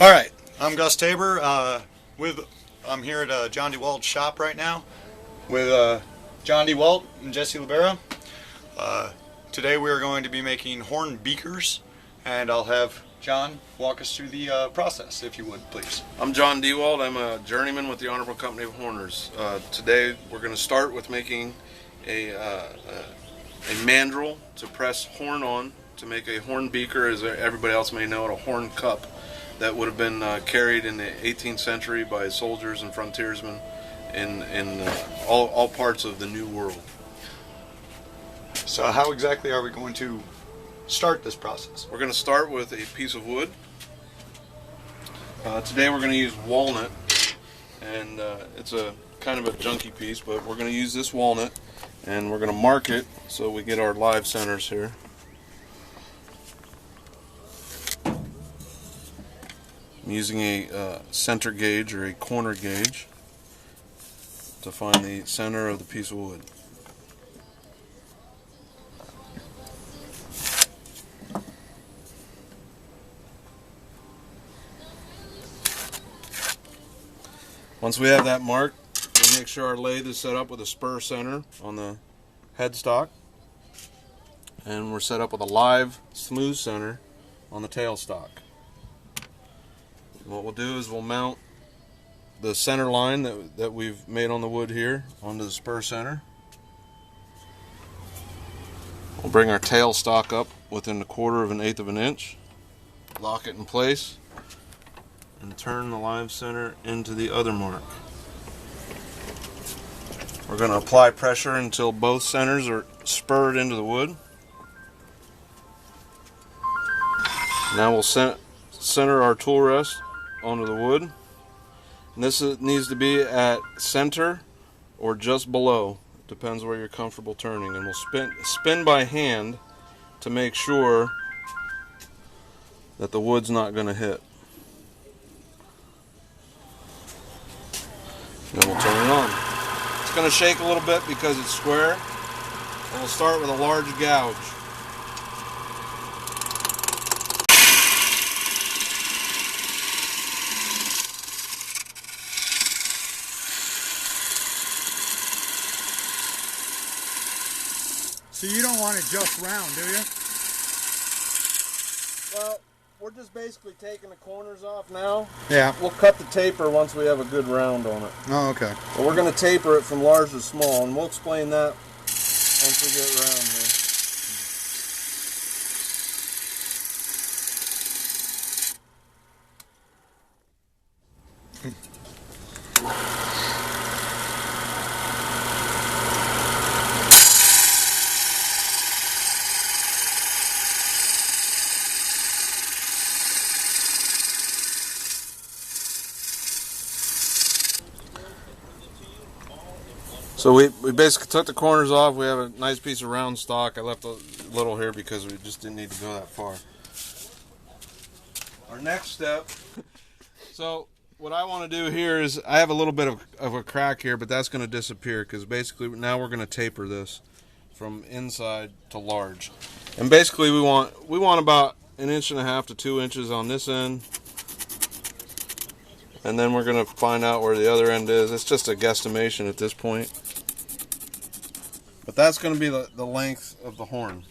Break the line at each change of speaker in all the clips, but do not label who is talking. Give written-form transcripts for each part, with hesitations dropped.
All right, I'm Gus Tabor. I'm here at John DeWalt's shop right now with John DeWalt and Jesse Libera. Today we are going to be making horn beakers, and I'll have John walk us through the process, if you would, please.
I'm John DeWalt. I'm a journeyman with the Honorable Company of Horners. Today we're going to start with making a mandrel to press horn on to make a horn beaker, as everybody else may know it, a horn cup that would have been carried in the 18th century by soldiers and frontiersmen in all parts of the New World.
So how exactly are we going to start this process?
We're going to start with a piece of wood. Today we're going to use walnut, and it's a kind of a junky piece, but we're going to use this walnut, and we're going to mark it so we get our live centers here. I'm using a center gauge or a corner gauge to find the center of the piece of wood. Once we have that marked, we make sure our lathe is set up with a spur center on the headstock, and we're set up with a live smooth center on the tailstock. What we'll do is we'll mount the center line that we've made on the wood here onto the spur center. We'll bring our tailstock up within 1/4 of an 1/8 of an inch, lock it in place, and turn the live center into the other mark. We're going to apply pressure until both centers are spurred into the wood. Now we'll center our tool rest onto the wood, and this needs to be at center or just below. It depends where you're comfortable turning, and we'll spin by hand to make sure that the wood's not going to hit. Then we'll turn it on. It's going to shake a little bit because it's square, and we'll start with a large gouge.
So you don't want it just round, do you?
Well, we're just basically taking the corners off now.
Yeah.
We'll cut the taper once we have a good round on it.
Oh, okay.
But we're going to taper it from large to small, and we'll explain that once we get around here. So we basically took the corners off. We have a nice piece of round stock. I left a little here because we just didn't need to go that far. Our next step, so what I want to do here is, I have a little bit of a crack here, but that's going to disappear because basically now we're going to taper this from inside to large. And basically we want about 1.5 to 2 inches on this end. And then we're going to find out where the other end is. It's just a guesstimation at this point. But that's going to be the length of the horn.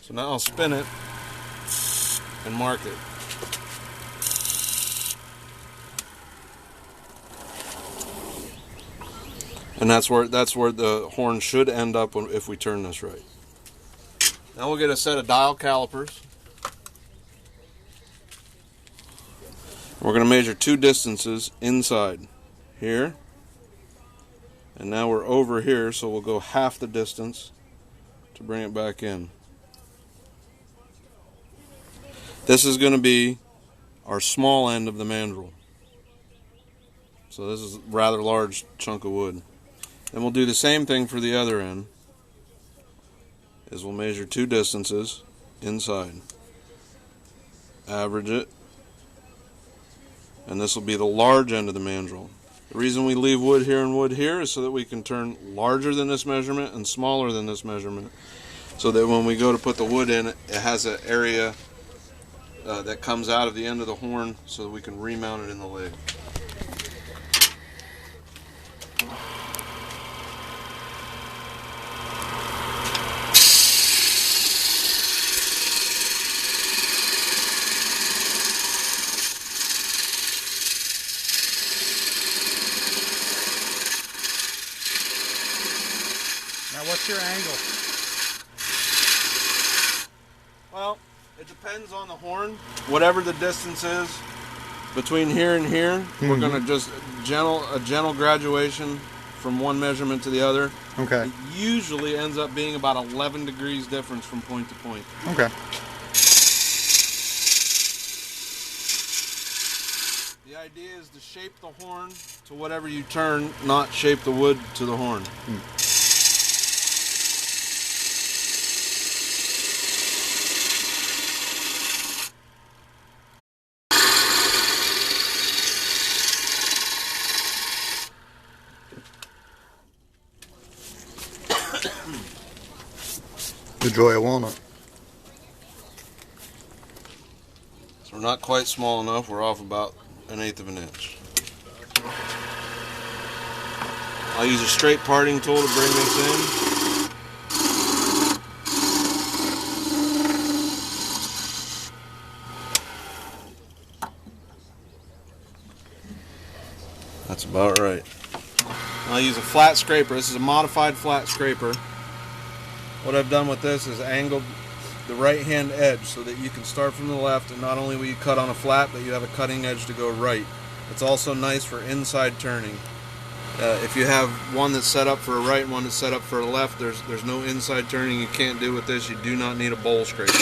So now I'll spin it and mark it. And that's where the horn should end up if we turn this right. Now we'll get a set of dial calipers. We're going to measure 2 distances inside here, and now we're over here, so we'll go half the distance to bring it back in. This is going to be our small end of the mandrel. So this is a rather large chunk of wood. Then we'll do the same thing for the other end, is we'll measure 2 distances inside, average it, and this will be the large end of the mandrel. The reason we leave wood here and wood here is so that we can turn larger than this measurement and smaller than this measurement, so that when we go to put the wood in, it has an area that comes out of the end of the horn so that we can remount it in the leg.
Now what's your angle?
Well, it depends on the horn. Whatever the distance is between here and here, we're going to just a gentle graduation from one measurement to the other.
Okay.
It usually ends up being about 11 degrees difference from point to point.
Okay.
The idea is to shape the horn to whatever you turn, not shape the wood to the horn.
Enjoy a walnut.
So we're not quite small enough. We're off about 1/8 of an inch. I'll use a straight parting tool to bring this in. That's about right. I'll use a flat scraper. This is a modified flat scraper. What I've done with this is angled the right hand edge so that you can start from the left, and not only will you cut on a flat, but you have a cutting edge to go right. It's also nice for inside turning. If you have one that's set up for a right and one that's set up for a left, there's no inside turning you can't do with this. You do not need a bowl scraper.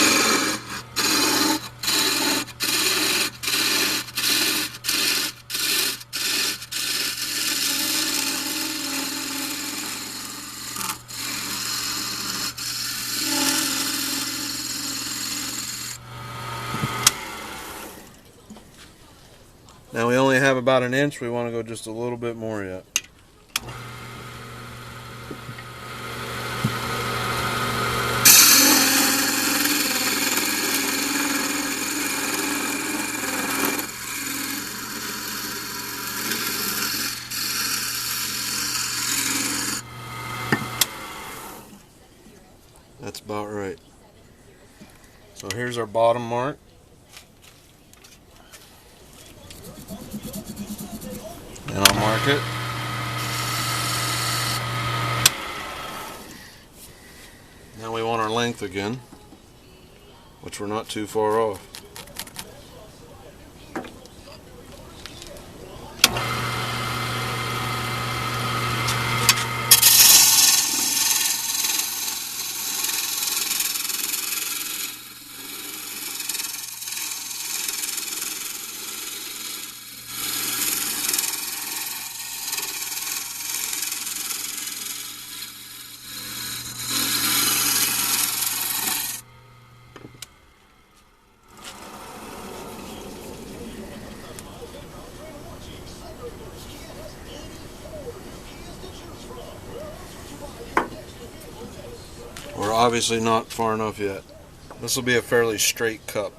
Now we only have about 1 inch. We want to go just a little bit more yet. That's about right. So here's our bottom mark. And I'll mark it. Now we want our length again, which we're not too far off. We're obviously not far enough yet. This will be a fairly straight cup.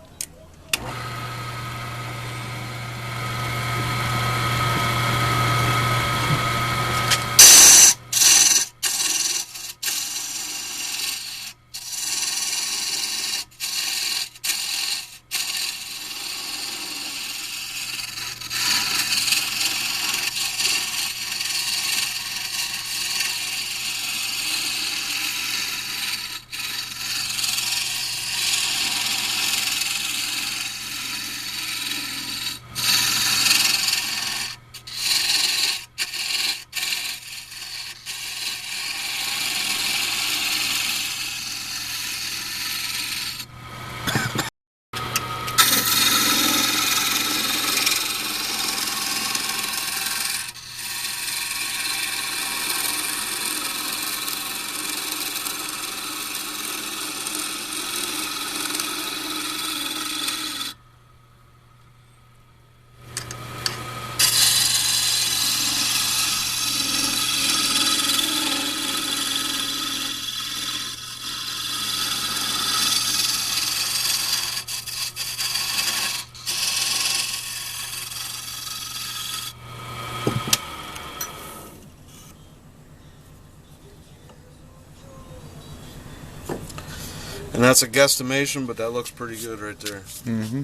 And that's a guesstimation, but that looks pretty good right there.
Mm-hmm.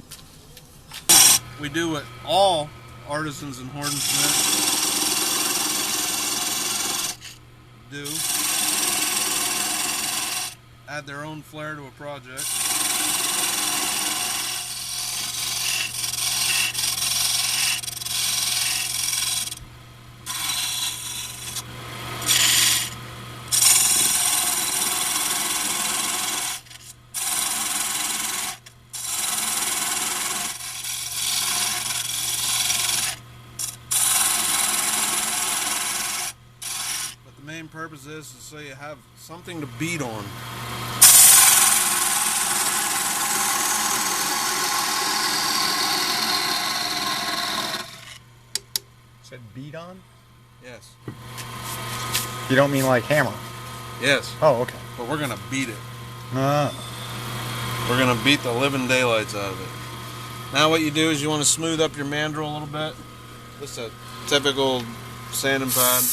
We do what all artisans and hornsmiths do. Add their own flair to a project. The main purpose is so you have something to beat on.
Said beat on?
Yes.
You don't mean like hammer?
Yes.
Oh, okay.
But we're gonna beat it.
Ah.
We're gonna beat the living daylights out of it. Now what you do is you want to smooth up your mandrel a little bit. Just a typical sanding pad.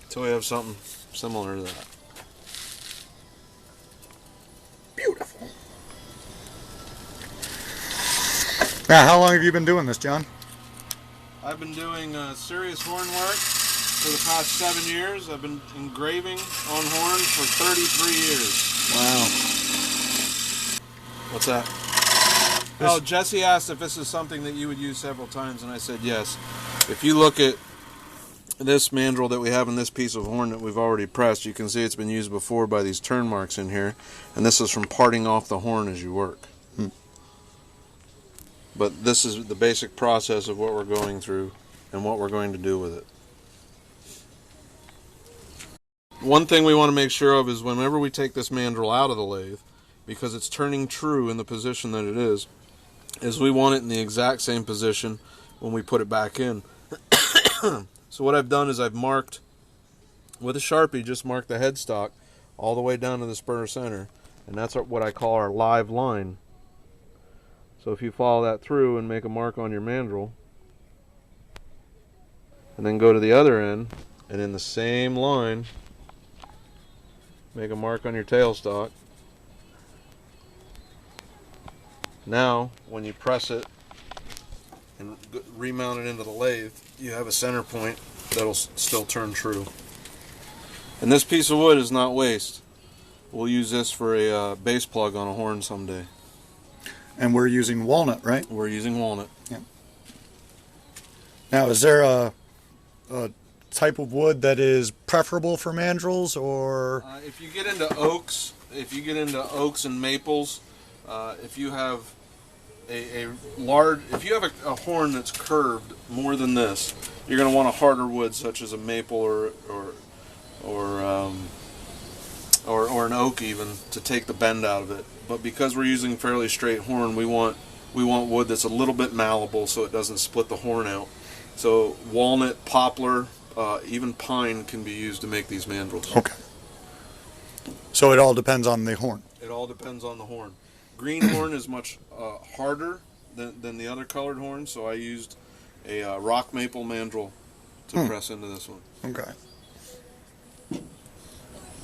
Until we have something similar to that.
Beautiful. Now, how long have you been doing this, John?
I've been doing serious horn work for the past 7 years. I've been engraving on horns for 33 years.
Wow.
What's that? Oh, Jesse asked if this is something that you would use several times, and I said yes. If you look at this mandrel that we have in this piece of horn that we've already pressed, you can see it's been used before by these turn marks in here, and this is from parting off the horn as you work. But this is the basic process of what we're going through and what we're going to do with it. One thing we want to make sure of is whenever we take this mandrel out of the lathe, because it's turning true in the position that it is we want it in the exact same position when we put it back in. So what I've done is I've marked with a Sharpie, just marked the headstock all the way down to the spur center, and that's what I call our live line. So if you follow that through and make a mark on your mandrel, and then go to the other end, and in the same line, make a mark on your tailstock. Now, when you press it and remount it into the lathe, you have a center point that'll still turn true. And this piece of wood is not waste. We'll use this for a base plug on a horn someday.
And we're using walnut, right?
We're using walnut.
Yeah. Now, is there a type of wood that is preferable for mandrels, or?
If you get into oaks, and maples, if you have if you have a horn that's curved more than this, you're going to want a harder wood such as a maple or an oak even to take the bend out of it. But because we're using fairly straight horn, we want wood that's a little bit malleable so it doesn't split the horn out. So walnut, poplar, even pine can be used to make these mandrels.
Okay. So it all depends on the horn.
It all depends on the horn. Green horn is much harder than the other colored horns, so I used a rock maple mandrel to press into this one.
Okay.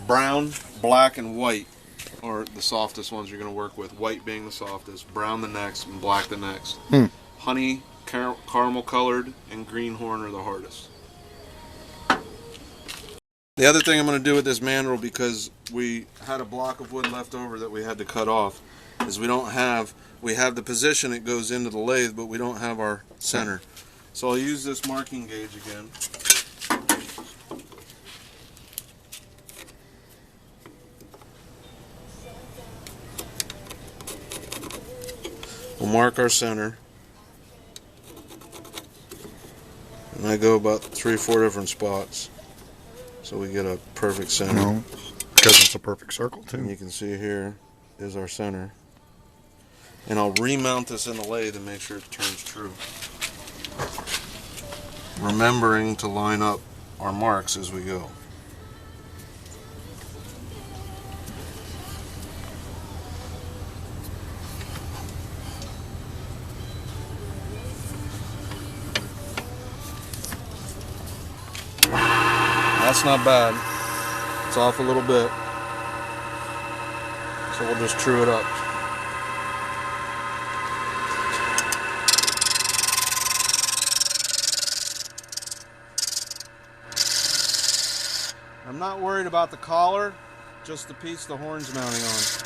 Brown, black, and white are the softest ones you're going to work with. White being the softest, brown the next, and black the next. Honey, caramel colored, and green horn are the hardest. The other thing I'm going to do with this mandrel, because we had a block of wood left over that we had to cut off, is we have the position it goes into the lathe, but we don't have our center. So I'll use this marking gauge again. We'll mark our center. And I go about 3 or 4 different spots so we get a perfect center.
No, because it's a perfect circle too.
And you can see here is our center. And I'll remount this in the lathe and make sure it turns true. Remembering to line up our marks as we go. that's not bad. It's off a little bit. So we'll just true it up. I'm not worried about the collar, just the piece the horn's mounting on.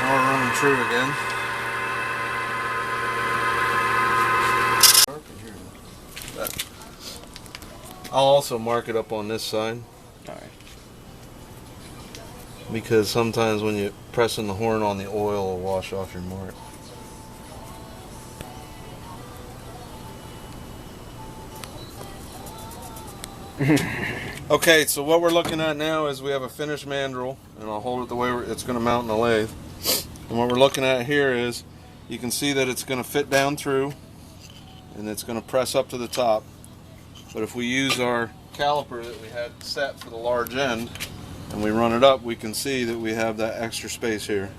Now we're running true again. I'll also mark it up on this side.
Alright.
Because sometimes when you're pressing the horn on the oil, it'll wash off your mark. Okay, so what we're looking at now is we have a finished mandrel, and I'll hold it the way it's going to mount in the lathe. And what we're looking at here is, you can see that it's going to fit down through, and it's going to press up to the top. But if we use our caliper that we had set for the large end, and we run it up, we can see that we have that extra space here.